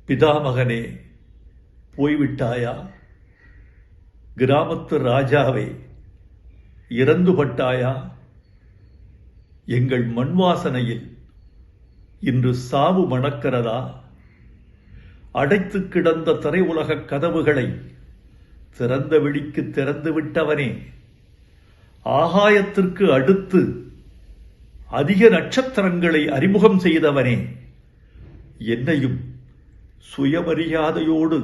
பிதாமகனே, போய்விட்டாயா? கிராமத்து ராஜாவே, இறந்துபட்டாயா? எங்கள் மண் வாசனையில் இன்று சாவு மணக்கிறதா? அடைத்து கிடந்த திரை உலக கதவுகளை திறந்த வெளிக்கு திறந்து விட்டவனே, ஆகாயத்திற்கு அடுத்து அதிக நட்சத்திரங்களை அறிமுகம் செய்தவனே, என்னையும் சுயமரியாதையோடு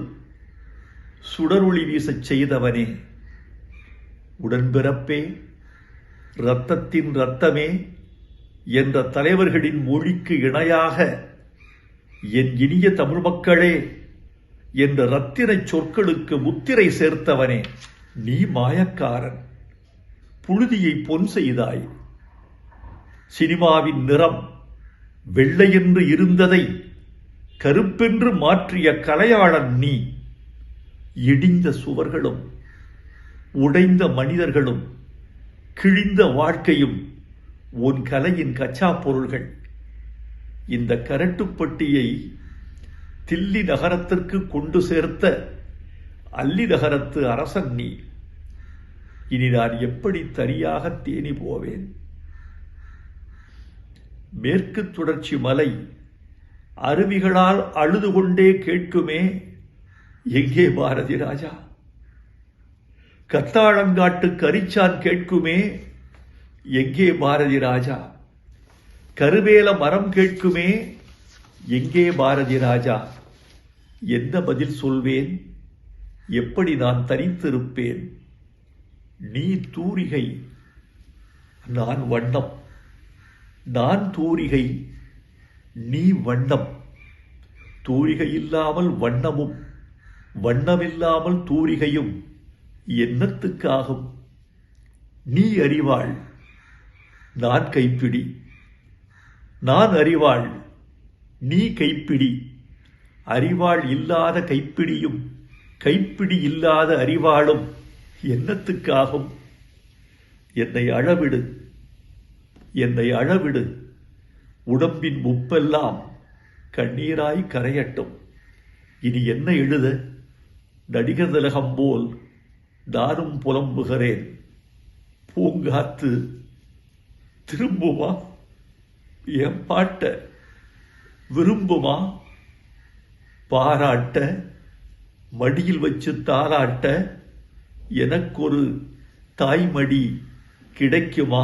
சுடரொளி வீசச் செய்தவனே, உடன்பிறப்பே, இரத்தத்தின் இரத்தமே என்ற தலைவர்களின் மொழிக்கு இணையாக என் இனிய தமிழ் மக்களே என்ற ரத்தின சொற்களுக்கு முத்திரை சேர்த்தவனே, நீ மாயக்காரன். புழுதியை பொன் செய்தாய். சினிமாவின் நிறம் வெள்ளையென்று இருந்ததை கருப்பென்று மாற்றிய கலையாளன் நீ. இடிந்த சுவர்களும் உடைந்த மனிதர்களும் கிழிந்த வாழ்க்கையும் உன் கலையின் கச்சா பொருள்கள். இந்த கரட்டுப்பட்டியை தில்லி நகரத்திற்கு கொண்டு சேர்த்த அல்லி நகரத்து அரசன் நீ. இனி நான் எப்படி தனியாக தேனி போவேன்? மேற்கு தொடர்ச்சி மலை அருவிகளால் அழுது கொண்டே கேட்குமே, எங்கே பாரதி ராஜா? கத்தாழங்காட்டு கரிச்சான் கேட்குமே, எங்கே பாரதி ராஜா? கருவேல மரம் கேட்குமே, எங்கே பாரதி ராஜா? என்ன பதில் சொல்வேன்? எப்படி நான் தனித்திருப்பேன்? நீ தூரிகை, நான் வண்ணம். நான் தூரிகை, நீ வண்ணம். தூரிகை இல்லாமல் வண்ணமும், வண்ணமில்லாமல் தூரிகையும் என்னத்துக்காகும்? நீ அறிவாள், நான் கைப்பிடி. நான் அறிவாள், நீ கைப்பிடி. அறிவாள் இல்லாத கைப்பிடியும் கைப்பிடி இல்லாத அறிவாளும் என்னத்துக்காகும்? என்னை அழவிடு, என்னை அழவிடு. உடம்பின் முப்பெல்லாம் கண்ணீராய் கரையட்டும். இனி என்ன எழுத? நடிகர் திலகம் போல் நானும் புலம்புகிறேன். பூங்காத்து திரும்புமா? என் பாட்ட விரும்புமா? பாராட்ட, மடியில் வச்சு தாராட்ட எனக்கொரு தாய்மடி கிடைக்குமா?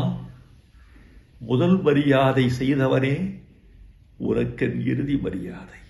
முதல் மரியாதை செய்தவனே, உனக்கென் இறுதி மரியாதை.